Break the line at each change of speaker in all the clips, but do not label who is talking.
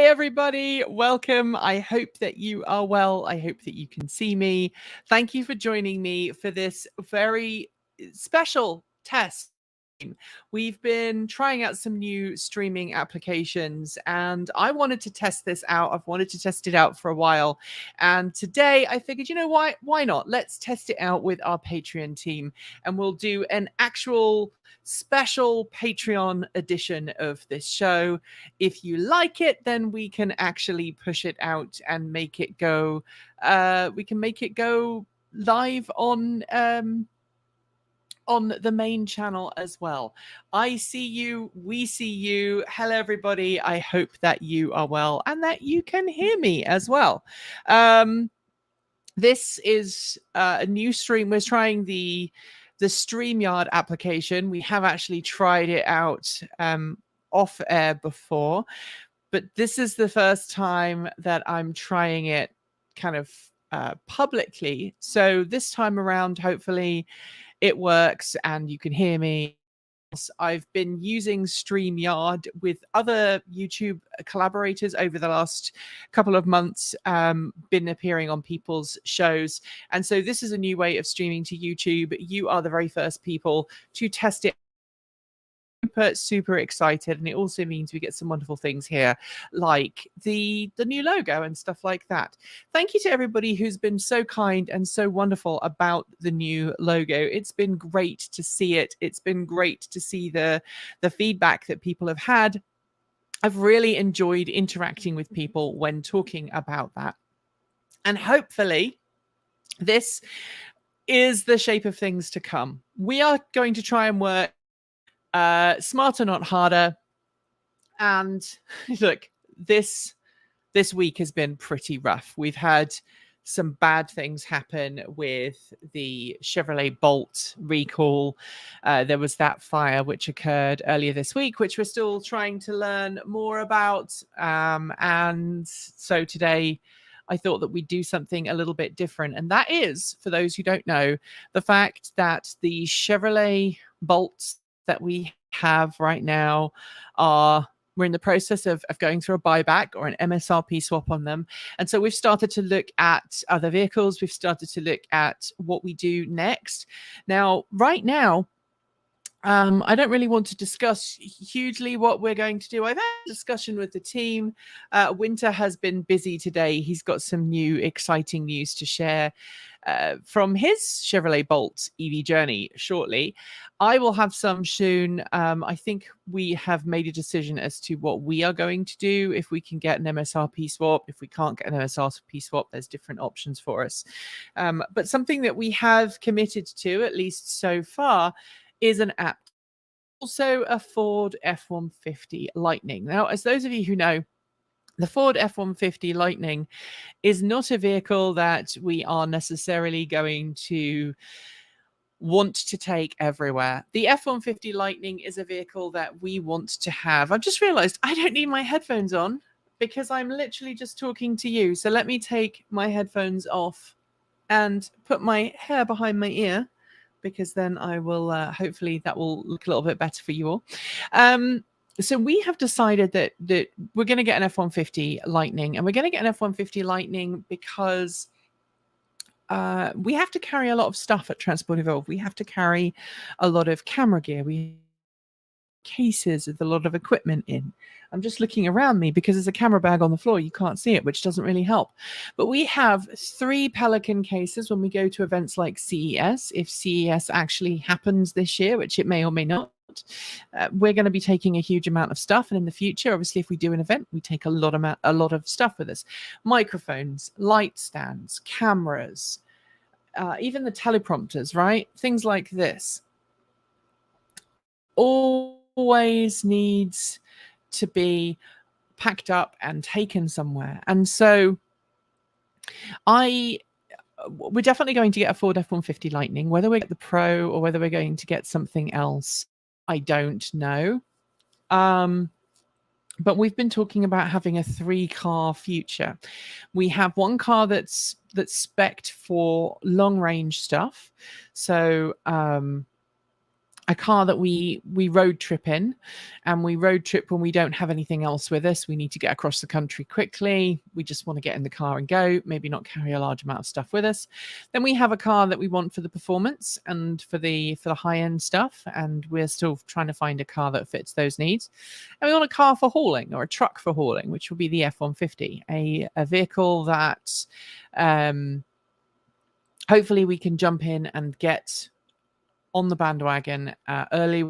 everybody. Welcome. I hope that you are well. I hope that you can see me. Thank you for joining me for this very special test. We've been trying out some new streaming applications and I wanted to test this out. I've wanted to test it out for a while. And today I figured, you know, why not? Let's test it out with our Patreon team and we'll do an actual special Patreon edition of this show. If you like it, then we can actually push it out and make it go. We can make it go live on the main channel as well. I see you, we see you. Hello, everybody. I hope that you are well and that you can hear me as well. This is a new stream. We're trying the StreamYard application. We have actually tried it out off air before, but this is the first time that I'm trying it kind of publicly. So this time around, hopefully it works and you can hear me. I've been using StreamYard with other YouTube collaborators over the last couple of months, been appearing on people's shows. And so this is a new way of streaming to YouTube. You are the very first people to test it. Super excited, and it also means we get some wonderful things here like the new logo and stuff like that. Thank you to everybody who's been so kind and so wonderful about the new logo. It's been great to see it. It's been great to see the feedback that people have had. I've really enjoyed interacting with people when talking about that, and hopefully this is the shape of things to come. We are going to try and work smarter, not harder. And look, this week has been pretty rough. We've had some bad things happen with the Chevrolet Bolt recall. There was that fire which occurred earlier this week, which we're still trying to learn more about. And so today I thought that we'd do something a little bit different. And that is, for those who don't know, the fact that the Chevrolet Bolts that we have right now we're in the process of going through a buyback or an MSRP swap on them. And so we've started to look at other vehicles. We've started to look at what we do next. Now, right now, I don't really want to discuss hugely what we're going to do. I've had a discussion with the team. Winter has been busy today. He's got some new exciting news to share from his Chevrolet Bolt EV journey shortly. I will have some soon. I think we have made a decision as to what we are going to do. If we can get an MSRP swap, if we can't get an MSRP swap, there's different options for us. But something that we have committed to, at least so far, is an app. Also a Ford F-150 Lightning. Now, as those of you who know, the Ford F-150 Lightning is not a vehicle that we are necessarily going to want to take everywhere. The F-150 Lightning is a vehicle that we want to have. I've just realized I don't need my headphones on because I'm literally just talking to you. So let me take my headphones off and put my hair behind my ear, because then I will, hopefully that will look a little bit better for you all. So we have decided that we're going to get an F-150 Lightning, and we're going to get an F-150 Lightning because we have to carry a lot of stuff at Transport Evolve. We have to carry a lot of camera gear. We cases with a lot of equipment in. I'm just looking around me because there's a camera bag on the floor. You can't see it, which doesn't really help. But we have 3 Pelican cases when we go to events like CES. If CES actually happens this year, which it may or may not, we're going to be taking a huge amount of stuff. And in the future, obviously, if we do an event, we take a lot of stuff with us. Microphones, light stands, cameras, even the teleprompters, right? Things like this. Always needs to be packed up and taken somewhere. And so we're definitely going to get a Ford F-150 Lightning. Whether we get the Pro or whether we're going to get something else, I don't know. But we've been talking about having a 3-car future. We have one car that's spec'd for long range stuff. So a car that we road trip in, and we road trip when we don't have anything else with us. We need to get across the country quickly. We just want to get in the car and go, maybe not carry a large amount of stuff with us. Then we have a car that we want for the performance and for the high end stuff, and we're still trying to find a car that fits those needs. And we want a car for hauling, or a truck for hauling, which will be the F-150, a vehicle that hopefully we can jump in and get on the bandwagon early.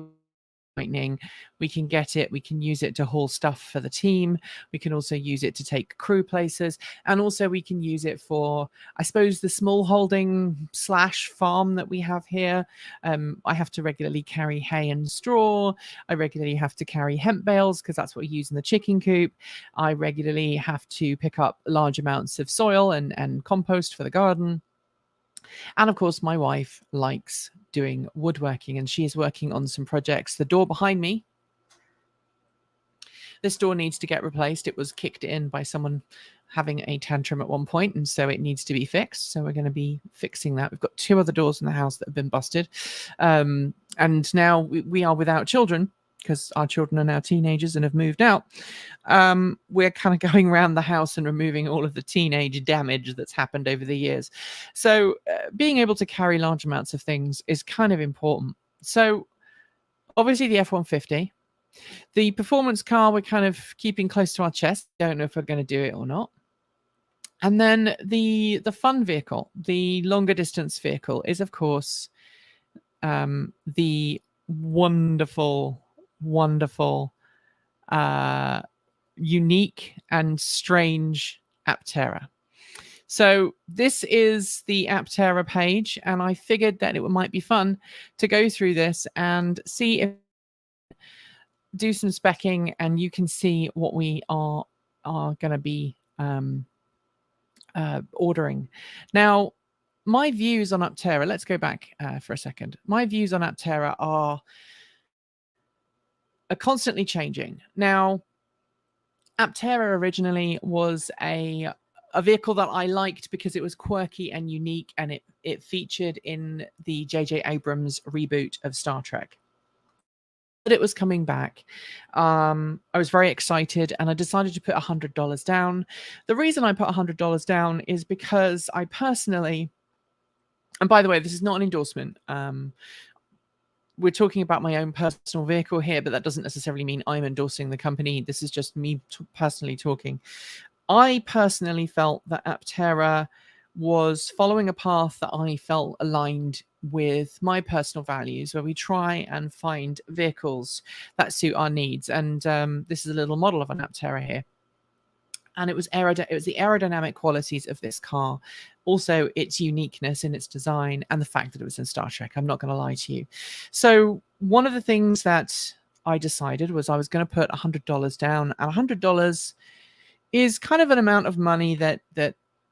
Lightning, we can get it, we can use it to haul stuff for the team, we can also use it to take crew places, and also we can use it for, I suppose, the small holding / farm that we have here. I have to regularly carry hay and straw. I regularly have to carry hemp bales because that's what we use in the chicken coop. I regularly have to pick up large amounts of soil and compost for the garden. And of course, my wife likes doing woodworking, and she is working on some projects. The door behind me, this door needs to get replaced. It was kicked in by someone having a tantrum at one point, and so it needs to be fixed. So we're going to be fixing that. We've got 2 other doors in the house that have been busted. And now we are without children, because our children are now teenagers and have moved out. We're kind of going around the house and removing all of the teenage damage that's happened over the years. So being able to carry large amounts of things is kind of important. So obviously the F-150, the performance car, we're kind of keeping close to our chest. Don't know if we're going to do it or not. And then the fun vehicle, the longer distance vehicle, is of course the wonderful, unique and strange Aptera. So this is the Aptera page, and I figured that it might be fun to go through this and see if do some specking, and you can see what we are going to be ordering. Now, my views on Aptera, let's go back for a second. My views on Aptera are constantly changing. Now, Aptera originally was a vehicle that I liked because it was quirky and unique, and it featured in the J.J. Abrams reboot of Star Trek. That it was coming back, I was very excited, and I decided to put $100 down. The reason I put $100 down is because I personally, and by the way, this is not an endorsement. We're talking about my own personal vehicle here, but that doesn't necessarily mean I'm endorsing the company. This is just me personally talking. I personally felt that Aptera was following a path that I felt aligned with my personal values, where we try and find vehicles that suit our needs. And this is a little model of an Aptera here. And it was the aerodynamic qualities of this car, also its uniqueness in its design, and the fact that it was in Star Trek. I'm not going to lie to you. So one of the things that I decided was I was going to put $100 down, and $100 is kind of an amount of money that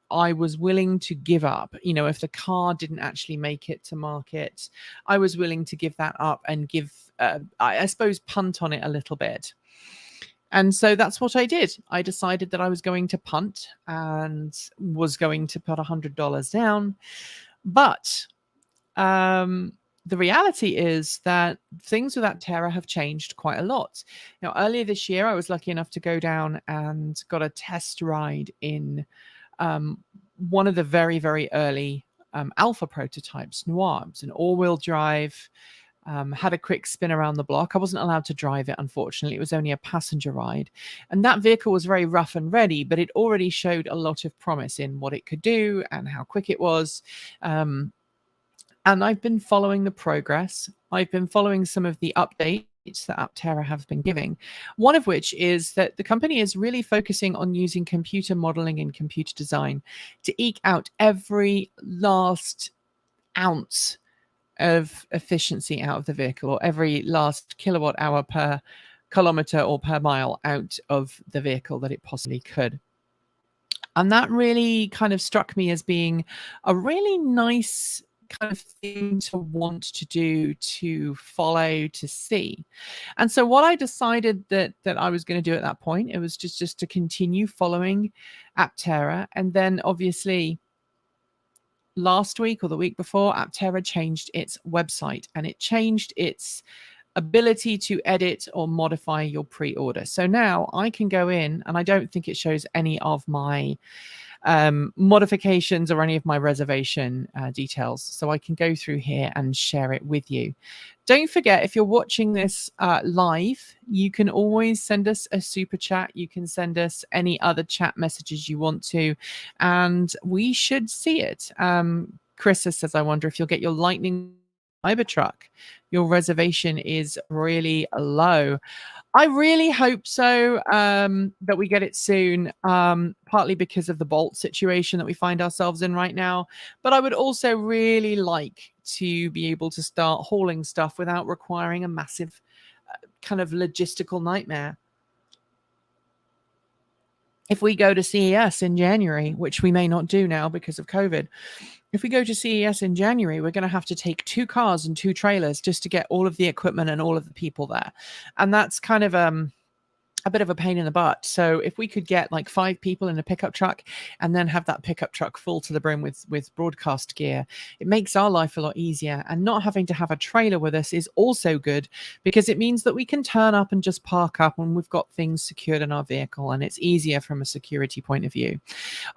I was willing to give up. You know, if the car didn't actually make it to market, I was willing to give that up and give, I suppose, punt on it a little bit. And so that's what I did. I decided that I was going to punt and was going to put $100 down. But the reality is that things with Aptera have changed quite a lot. Now, earlier this year, I was lucky enough to go down and got a test ride in one of the very, very early alpha prototypes, Noir. It was an all-wheel drive. Had a quick spin around the block. I wasn't allowed to drive it, unfortunately. It was only a passenger ride. And that vehicle was very rough and ready, but it already showed a lot of promise in what it could do and how quick it was. And I've been following the progress. I've been following some of the updates that Aptera have been giving. One of which is that the company is really focusing on using computer modeling and computer design to eke out every last ounce of efficiency out of the vehicle, or every last kilowatt hour per kilometer or per mile out of the vehicle that it possibly could. And that really kind of struck me as being a really nice kind of thing to want to do, to follow, to see. And so what I decided that I was going to do at that point, it was just to continue following Aptera. And then obviously last week or the week before, Aptera changed its website, and it changed its ability to edit or modify your pre-order. So now I can go in, and I don't think it shows any of my modifications or any of my reservation details. So I can go through here and share it with you. Don't forget, if you're watching this live, you can always send us a super chat. You can send us any other chat messages you want to, and we should see it. Chris says, I wonder if you'll get your Lightning Cybertruck. Your reservation is really low. I really hope so, that we get it soon, partly because of the Bolt situation that we find ourselves in right now. But I would also really like to be able to start hauling stuff without requiring a massive kind of logistical nightmare. If we go to CES in January, which we may not do now because of COVID, if we go to CES in January, we're going to have to take 2 cars and 2 trailers just to get all of the equipment and all of the people there. And that's kind of a bit of a pain in the butt. So if we could get like 5 people in a pickup truck and then have that pickup truck full to the brim with broadcast gear, it makes our life a lot easier. And not having to have a trailer with us is also good, because it means that we can turn up and just park up when we've got things secured in our vehicle, and it's easier from a security point of view.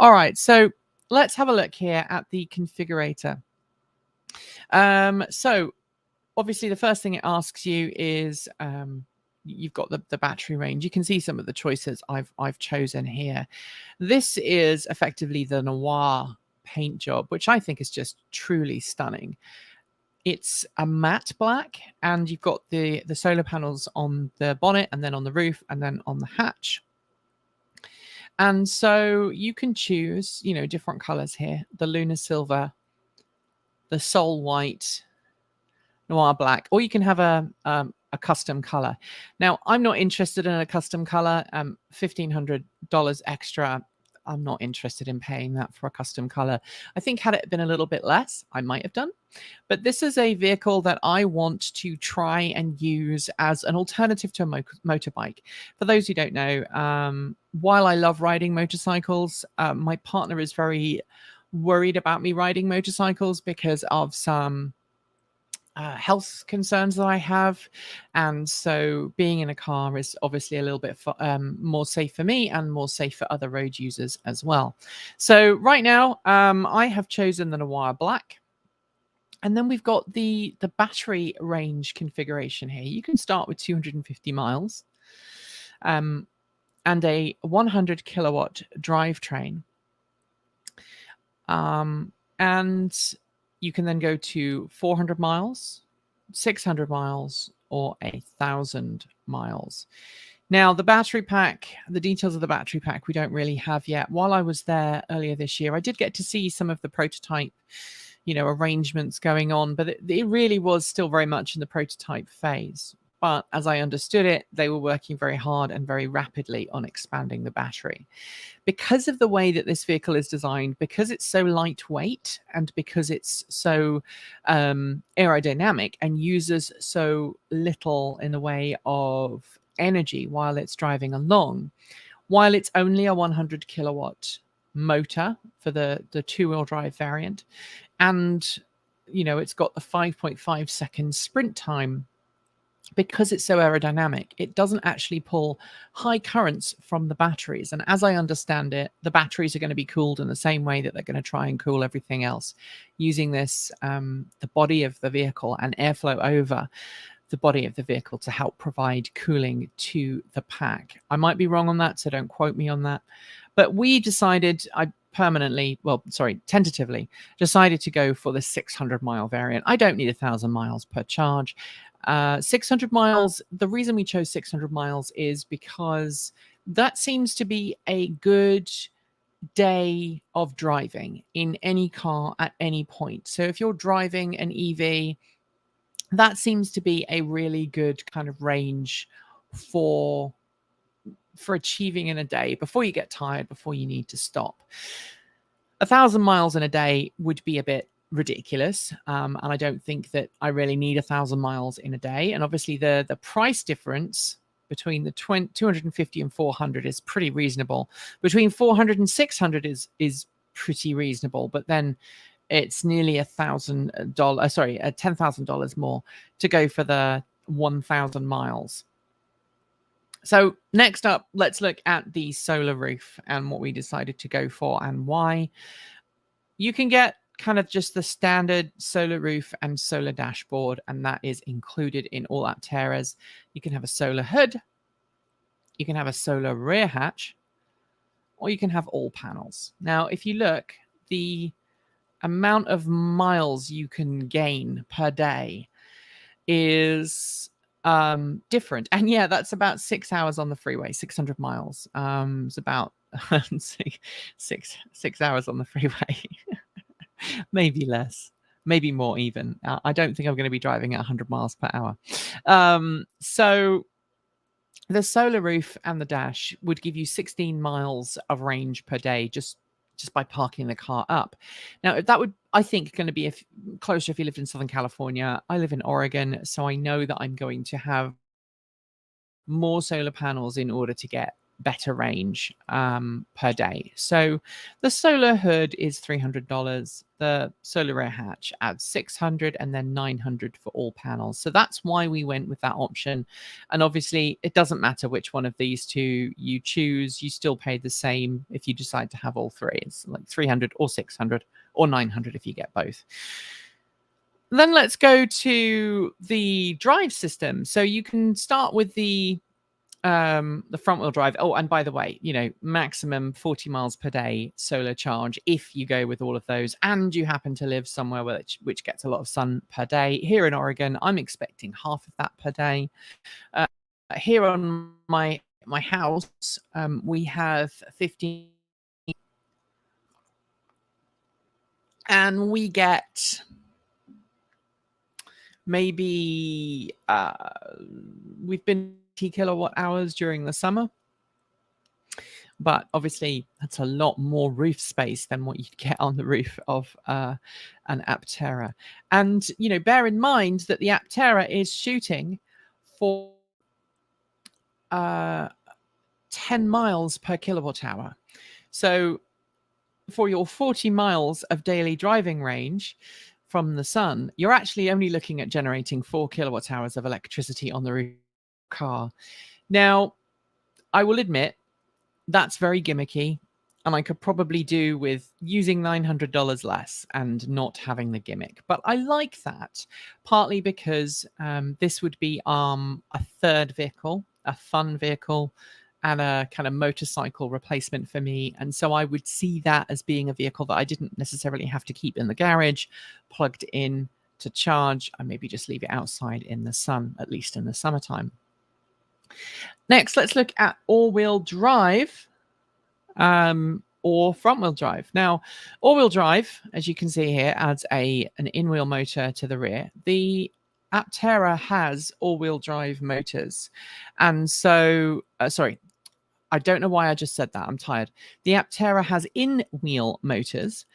All right, so let's have a look here at the configurator. So obviously the first thing it asks you is you've got the battery range. You can see some of the choices I've chosen here. This is effectively the Noir paint job, which I think is just truly stunning. It's a matte black, and you've got the solar panels on the bonnet and then on the roof and then on the hatch. And so you can choose, you know, different colors here: the Lunar Silver, the Soul White, Noir Black, or you can have a custom color. Now, I'm not interested in a custom color. $1,500 extra. I'm not interested in paying that for a custom color. I think had it been a little bit less, I might have done. But this is a vehicle that I want to try and use as an alternative to a motorbike. For those who don't know, while I love riding motorcycles, my partner is very worried about me riding motorcycles because of some health concerns that I have. And so being in a car is obviously a little bit more safe for me and more safe for other road users as well. So right now, I have chosen the Noir Black. And then we've got the battery range configuration here. You can start with 250 miles and a 100 kilowatt drivetrain. And you can then go to 400 miles, 600 miles, or 1,000 miles. Now, the battery pack, the details of the battery pack, we don't really have yet. While I was there earlier this year, I did get to see some of the prototype, you know, arrangements going on, but it really was still very much in the prototype phase. But as I understood it, they were working very hard and very rapidly on expanding the battery. Because of the way that this vehicle is designed, because it's so lightweight and because it's so aerodynamic and uses so little in the way of energy while it's driving along, while it's only a 100 kilowatt motor for the 2-wheel drive variant, and you know, it's got the 5.5 second sprint time. Because it's so aerodynamic, it doesn't actually pull high currents from the batteries. And as I understand it, the batteries are going to be cooled in the same way that they're going to try and cool everything else, using this, the body of the vehicle and airflow over the body of the vehicle to help provide cooling to the pack. I might be wrong on that, so don't quote me on that. But we decided, tentatively decided to go for the 600-mile variant. I don't need 1,000 miles per charge. 600 miles, the reason we chose 600 miles is because that seems to be a good day of driving in any car at any point. So if you're driving an EV, that seems to be a really good kind of range for achieving in a day before you get tired, before you need to stop. 1,000 miles in a day would be a bit ridiculous, and I don't think that I really need 1,000 miles in a day. And obviously the price difference between the 250 and 400 is pretty reasonable. Between 400 and 600 is pretty reasonable, but then it's nearly $10,000 more to go for the 1,000 miles. So next up, let's look at the solar roof and what we decided to go for and why. You can get kind of just the standard solar roof and solar dashboard, and that is included in all Apteras. You can have a solar hood, you can have a solar rear hatch, or you can have all panels. Now, if you look, the amount of miles you can gain per day is different. And yeah, that's about 6 hours on the freeway, 600 miles. It's about 6 hours on the freeway. Maybe less, maybe more even. I don't think I'm going to be driving at 100 miles per hour. So the solar roof and the dash would give you 16 miles of range per day just by parking the car up. Now, that would, I think, going to be closer if you lived in Southern California. I live in Oregon, so I know that I'm going to have more solar panels in order to get better range per day. So the solar hood is $300. The solar rear hatch adds $600, and then $900 for all panels. So that's why we went with that option. And obviously, it doesn't matter which one of these two you choose. You still pay the same if you decide to have all three. It's like $300 or $600 or $900 if you get both. Then let's go to the drive system. So you can start with the front wheel drive. Oh, and by the way, maximum 40 miles per day solar charge if you go with all of those, and you happen to live somewhere which gets a lot of sun per day. Here in Oregon, I'm expecting half of that per day. Here on my house, we have 15, and we get maybe we've been kilowatt hours during the summer, but obviously that's a lot more roof space than what you'd get on the roof of an Aptera. And bear in mind that the Aptera is shooting for 10 miles per kilowatt hour. So for your 40 miles of daily driving range from the sun, you're actually only looking at generating 4 kilowatt hours of electricity on the roof car. Now, I will admit that's very gimmicky, and I could probably do with using $900 less and not having the gimmick. But I like that, partly because this would be a third vehicle, a fun vehicle, and a kind of motorcycle replacement for me. And so I would see that as being a vehicle that I didn't necessarily have to keep in the garage, plugged in to charge, and maybe just leave it outside in the sun, at least in the summertime. Next, let's look at all-wheel drive or front-wheel drive. Now, all-wheel drive, as you can see here, adds an in-wheel motor to the rear. The Aptera has all-wheel drive motors. And so, sorry, I don't know why I just said that. I'm tired. The Aptera has in-wheel motors,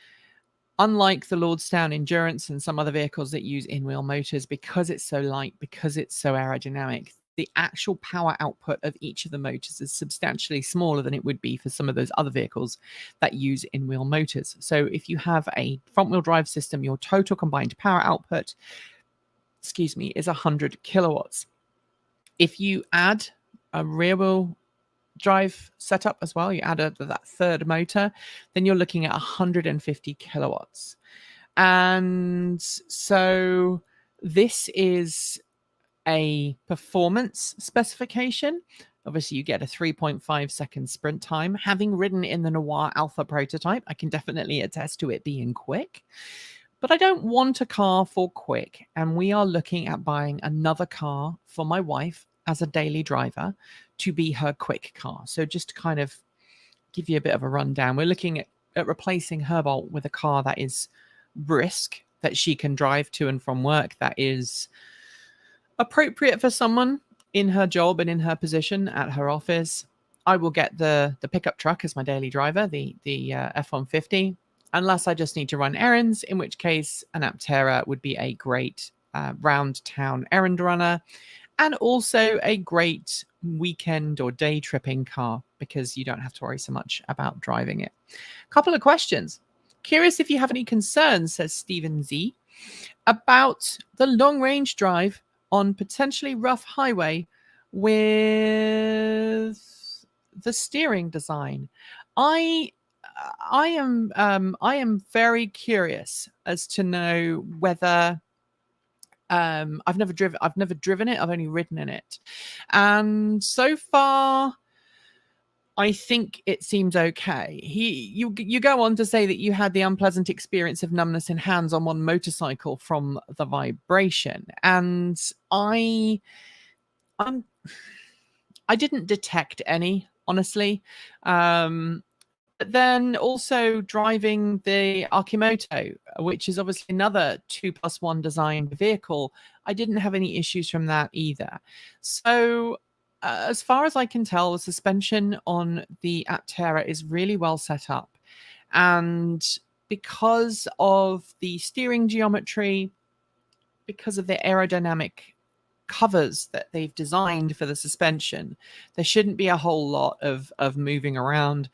unlike the Lordstown Endurance and some other vehicles that use in-wheel motors, because it's so light, because it's so aerodynamic. The actual power output of each of the motors is substantially smaller than it would be for some of those other vehicles that use in-wheel motors. So if you have a front-wheel drive system, your total combined power output, is 100 kilowatts. If you add a rear-wheel drive setup as well, you add that third motor, then you're looking at 150 kilowatts. And so this is a performance specification. Obviously, you get a 3.5 second sprint time. Having ridden in the Noir Alpha prototype, I can definitely attest to it being quick. But I don't want a car for quick, and we are looking at buying another car for my wife as a daily driver to be her quick car. So just to kind of give you a bit of a rundown, we're looking at replacing her Bolt with a car that is brisk, that she can drive to and from work, that is appropriate for someone in her job and in her position at her office. I will get the pickup truck as my daily driver, the F-150, unless I just need to run errands, in which case an Aptera would be a great round town errand runner, and also a great weekend or day tripping car because you don't have to worry so much about driving it. Couple of questions. Curious if you have any concerns, says Stephen Z, about the long-range drive on potentially rough highway with the steering design. I am very curious as to know whether I've never driven it. I've only ridden in it, and so far I think it seems okay. You go on to say that you had the unpleasant experience of numbness in hands on one motorcycle from the vibration, and I didn't detect any, honestly. But then also driving the Arkimoto, which is obviously another 2+1 designed vehicle, I didn't have any issues from that either. So as far as I can tell, the suspension on the Aptera is really well set up. And because of the steering geometry, because of the aerodynamic covers that they've designed for the suspension, there shouldn't be a whole lot of moving around.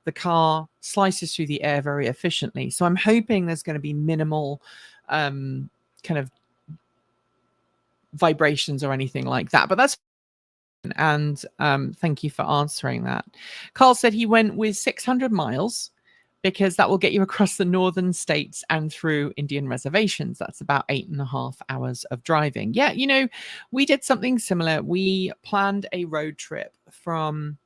The car slices through the air very efficiently. So I'm hoping there's going to be minimal kind of vibrations or anything like that. But that's, and thank you for answering that. Carl said he went with 600 miles because that will get you across the northern states and through Indian reservations. That's about 8.5 hours of driving. Yeah, you know, we did something similar. We planned a road trip from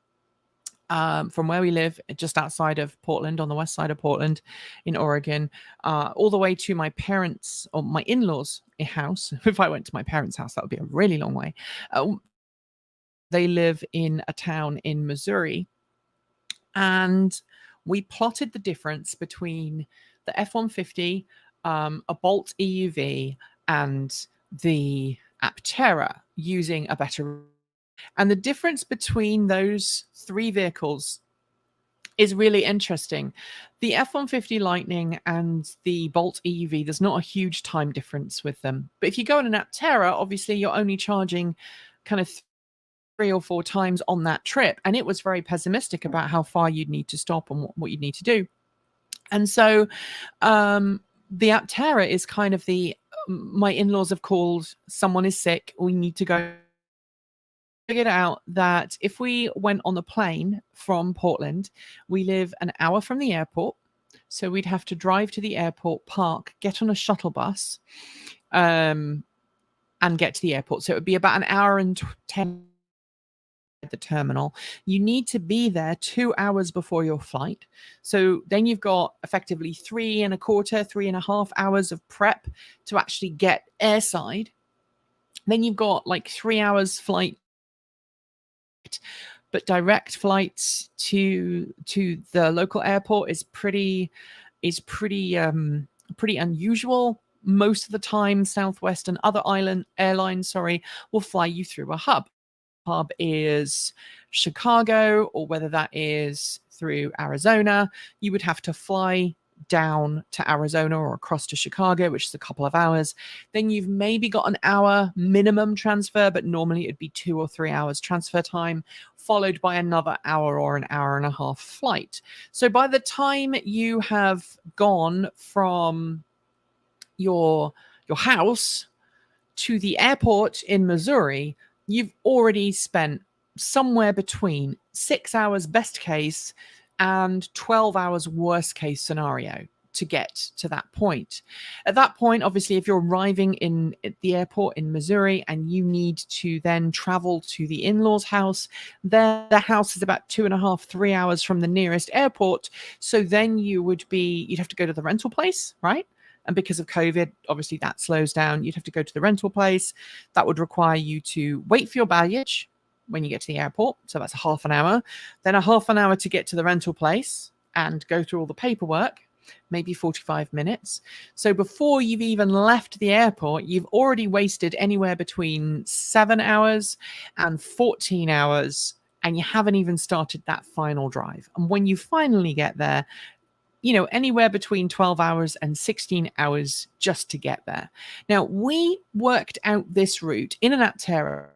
where we live, just outside of Portland, on the west side of Portland in Oregon, all the way to my parents' or my in-laws' house. If I went to my parents' house, that would be a really long way. They live in a town in Missouri, and we plotted the difference between the F-150, a Bolt EUV, and the Aptera using a better. And the difference between those three vehicles is really interesting. The F-150 Lightning and the Bolt EUV, there's not a huge time difference with them. But if you go on an Aptera, obviously you're only charging kind of 3 or 4 times on that trip. And it was very pessimistic about how far you'd need to stop and what you'd need to do. And so the Aptera is kind of my in-laws have called, someone is sick, we need to go. Figured out that if we went on the plane from Portland, we live an hour from the airport. So we'd have to drive to the airport, park, get on a shuttle bus, and get to the airport. So it would be about an hour and 10 at the terminal. You need to be there 2 hours before your flight. So then you've got effectively 3.25, 3.5 hours of prep to actually get airside. Then you've got like 3 hours flight, but direct flights to the local airport is pretty unusual. Most of the time, Southwest and other airlines, will fly you through a hub. Hub is Chicago, or whether that is through Arizona, you would have to fly down to Arizona or across to Chicago, which is a couple of hours. Then you've maybe got an hour minimum transfer, but normally it'd be 2 or 3 hours transfer time, followed by another hour or an hour and a half flight. So by the time you have gone from your house to the airport in Missouri, you've already spent somewhere between 6 hours best case and 12 hours worst case scenario to get to that point. At that point, obviously, if you're arriving at the airport in Missouri and you need to then travel to the in-laws' house, the house is about 2.5, 3 hours from the nearest airport. So then you'd have to go to the rental place, right? And because of COVID, obviously that slows down. You'd have to go to the rental place. That would require you to wait for your baggage when you get to the airport. So that's a half an hour. Then a half an hour to get to the rental place and go through all the paperwork, maybe 45 minutes. So before you've even left the airport, you've already wasted anywhere between 7 hours and 14 hours, and you haven't even started that final drive. And when you finally get there, anywhere between 12 hours and 16 hours just to get there. Now, we worked out this route in an Aptera,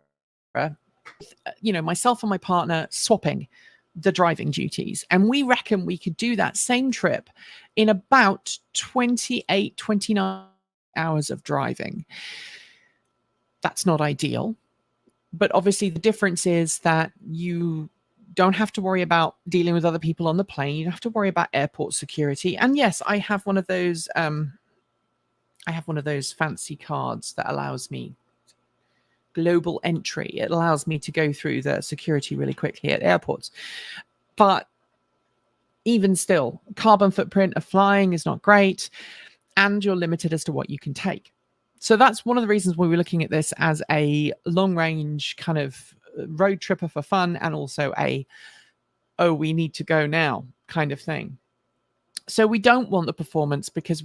myself and my partner swapping the driving duties. And we reckon we could do that same trip in about 28, 29 hours of driving. That's not ideal. But obviously the difference is that you don't have to worry about dealing with other people on the plane. You don't have to worry about airport security. And yes, I have one of those fancy cards that allows me global entry. It allows me to go through the security really quickly at airports. But even still, carbon footprint of flying is not great, and you're limited as to what you can take. So that's one of the reasons why we're looking at this as a long range kind of road tripper for fun, and also we need to go now kind of thing. So we don't want the performance, because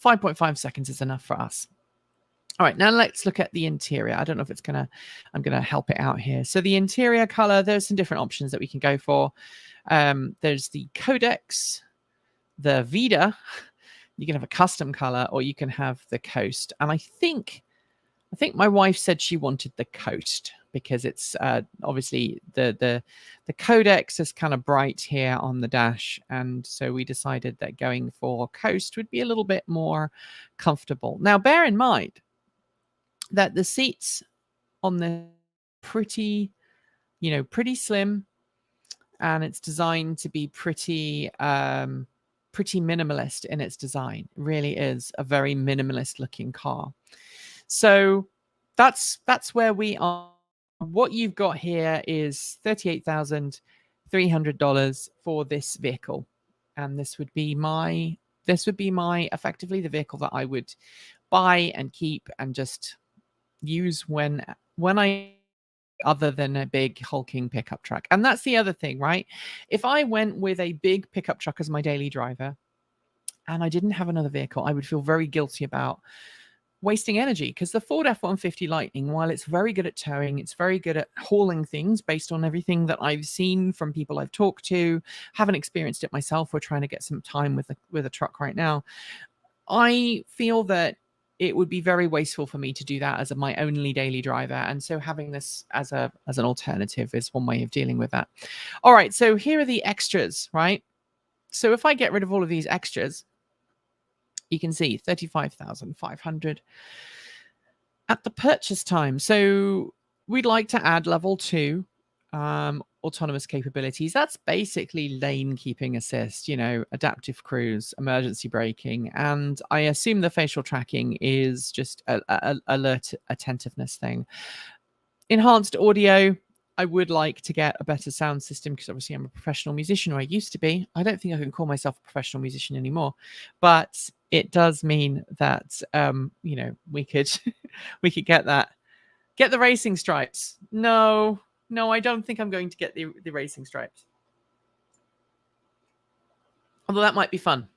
5.5 seconds is enough for us. All right, now let's look at the interior. I don't know if I'm gonna help it out here. So the interior color, there's some different options that we can go for. There's the Codex, the Vida. You can have a custom color, or you can have the Coast. And I think my wife said she wanted the Coast, because it's obviously the Codex is kind of bright here on the dash, and so we decided that going for Coast would be a little bit more comfortable. Now, bear in mind that the seats on the pretty slim, and it's designed to be pretty minimalist in its design. It really is a very minimalist looking car. So that's where we are. What you've got here is $38,300 for this vehicle, and this would be my effectively the vehicle that I would buy and keep and just use when I, other than a big hulking pickup truck. And that's the other thing, right? If I went with a big pickup truck as my daily driver and I didn't have another vehicle, I would feel very guilty about wasting energy, because the Ford F-150 Lightning, while it's very good at towing, it's very good at hauling things based on everything that I've seen from people I've talked to. Haven't experienced it myself. We're trying to get some time with a truck right now. I feel that it would be very wasteful for me to do that as my only daily driver. And so having this as an alternative is one way of dealing with that. All right, so here are the extras, right? So if I get rid of all of these extras, you can see 35,500 at the purchase time. So we'd like to add level 2 autonomous capabilities. That's basically lane keeping assist, adaptive cruise, emergency braking, and I assume the facial tracking is just a alert attentiveness thing. Enhanced audio. I would like to get a better sound system, because obviously I'm a professional musician, or I used to be. I don't think I can call myself a professional musician anymore, but it does mean that we could we could get the racing stripes. No, I don't think I'm going to get the racing stripes. Although that might be fun.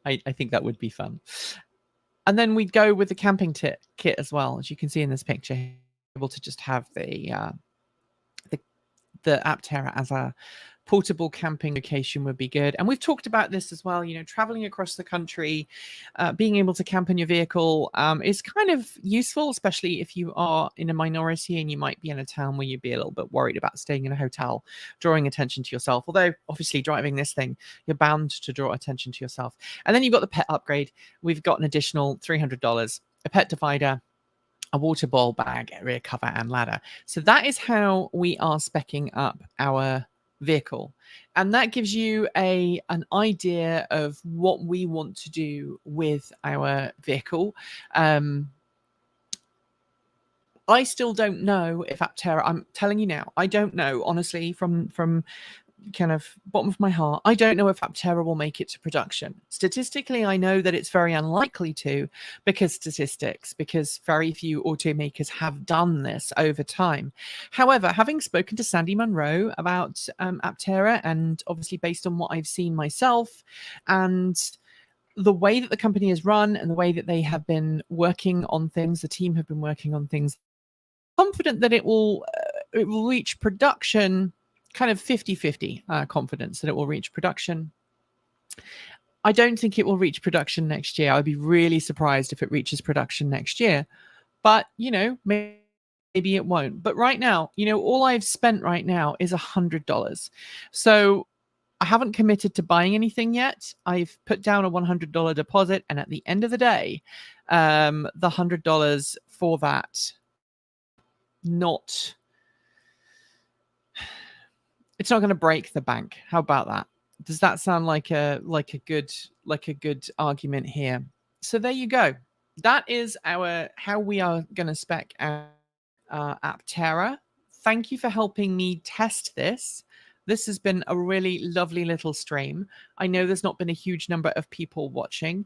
I think that would be fun. And then we'd go with the camping kit as well, as you can see in this picture. Able to just have the Aptera as a portable camping location would be good. And we've talked about this as well, traveling across the country, being able to camp in your vehicle is kind of useful, especially if you are in a minority and you might be in a town where you'd be a little bit worried about staying in a hotel, drawing attention to yourself. Although obviously driving this thing, you're bound to draw attention to yourself. And then you've got the pet upgrade. We've got an additional $300, a pet divider, a water ball bag, rear cover, and ladder. So that is how we are speccing up our vehicle, and that gives you an idea of what we want to do with our vehicle. I still don't know if Aptera, I'm telling you now, I don't know, honestly, from kind of bottom of my heart, I don't know if Aptera will make it to production. Statistically, I know that it's very unlikely to, because very few automakers have done this over time. However, having spoken to Sandy Munro about Aptera, and obviously based on what I've seen myself and the way that the company is run and the way that they have been working on things, the team have been working on things, confident that it will reach production, kind of 50-50 confidence that it will reach production. I don't think it will reach production next year. I'd be really surprised if it reaches production next year, but maybe it won't. But right now, all I've spent right now is $100. So I haven't committed to buying anything yet. I've put down a $100 deposit, and at the end of the day, the $100 for that, it's not going to break the bank. How about that? Does that sound like a good argument here? So there you go. That is how we are going to spec our Aptera. Thank you for helping me test this. This has been a really lovely little stream. I know there's not been a huge number of people watching,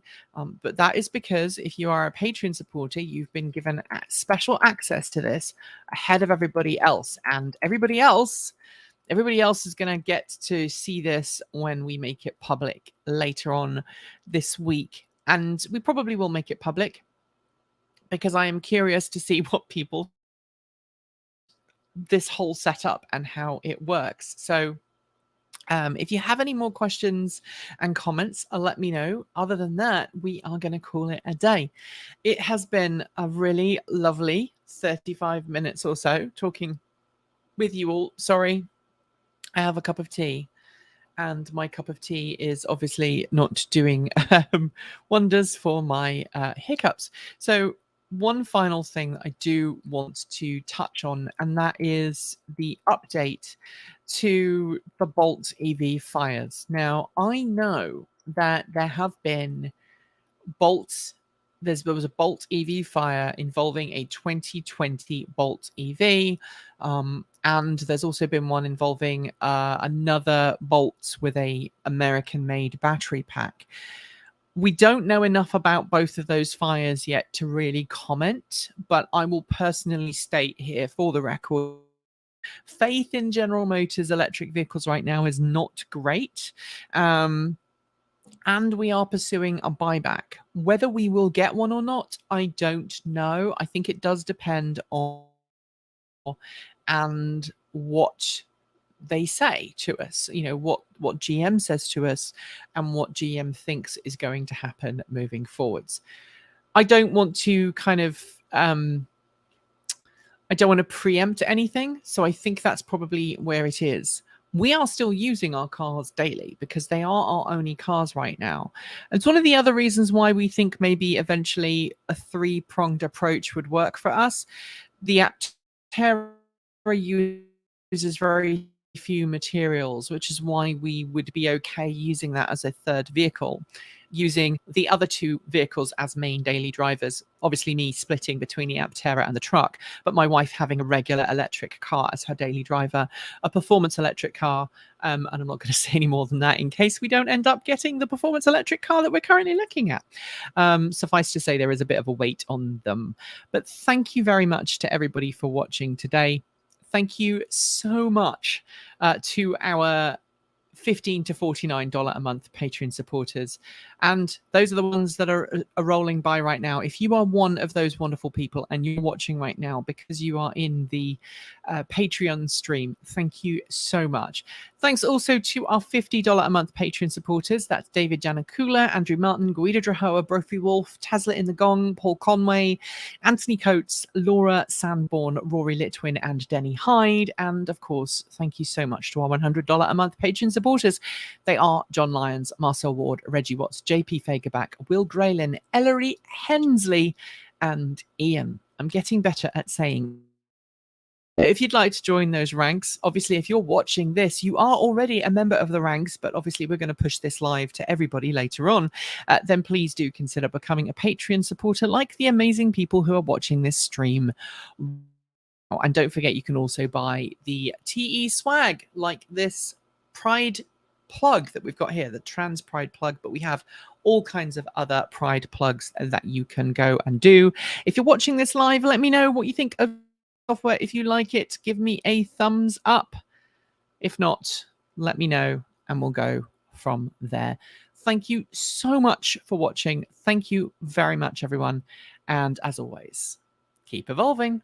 but that is because if you are a Patreon supporter, you've been given special access to this ahead of everybody else. And everybody else is going to get to see this when we make it public later on this week. And we probably will make it public because I am curious to see what people this whole setup and how it works. So if you have any more questions and comments, let me know. Other than that, we are going to call it a day. It has been a really lovely 35 minutes or so talking with you all. Sorry, I have a cup of tea, and my cup of tea is obviously not doing wonders for my hiccups. So one final thing I do want to touch on, and that is the update to the Bolt EV fires. Now, I know that there have been there was a Bolt EV fire involving a 2020 Bolt EV, and there's also been one involving another Bolt with a American-made battery pack. We don't know enough about both of those fires yet to really comment, but I will personally state here for the record, faith in General Motors electric vehicles right now is not great. And we are pursuing a buyback. Whether we will get one or not, I don't know. I think it does depend on and what they say to us, what GM says to us and what GM thinks is going to happen moving forwards. I don't want to I don't want to preempt anything, so I think that's probably where it is. We are still using our cars daily because they are our only cars right now. It's one of the other reasons why we think maybe eventually a three-pronged approach would work for us. The Aptera uses very few materials, which is why we would be okay using that as a third vehicle, using the other two vehicles as main daily drivers. Obviously me splitting between the Aptera and the truck, but my wife having a regular electric car as her daily driver, a performance electric car, and I'm not going to say any more than that in case we don't end up getting the performance electric car that we're currently looking at. Suffice to say, there is a bit of a weight on them. But thank you very much to everybody for watching today. Thank you so much to our $15 to $49 a month Patreon supporters. And those are the ones that are rolling by right now. If you are one of those wonderful people and you're watching right now because you are in the Patreon stream, thank you so much. Thanks also to our $50 a month Patreon supporters. That's David Janakula, Andrew Martin, Guido Drahoa, Brophy Wolf, Tasla in the Gong, Paul Conway, Anthony Coates, Laura Sanborn, Rory Litwin, and Denny Hyde. And of course, thank you so much to our $100 a month Patreon supporters. They are John Lyons, Marcel Ward, Reggie Watts, JP Fagerback, Will Graylin, Ellery Hensley, and Ian. I'm getting better at saying. If you'd like to join those ranks, obviously, if you're watching this, you are already a member of the ranks, but obviously we're going to push this live to everybody later on. Then please do consider becoming a Patreon supporter like the amazing people who are watching this stream. And don't forget, you can also buy the TE swag like this Pride plug that we've got here, the Trans Pride plug, but we have all kinds of other Pride plugs that you can go and do. If you're watching this live, let me know what you think of software. If you like it, give me a thumbs up. If not, let me know and we'll go from there. Thank you so much for watching. Thank you very much, everyone. And as always, keep evolving.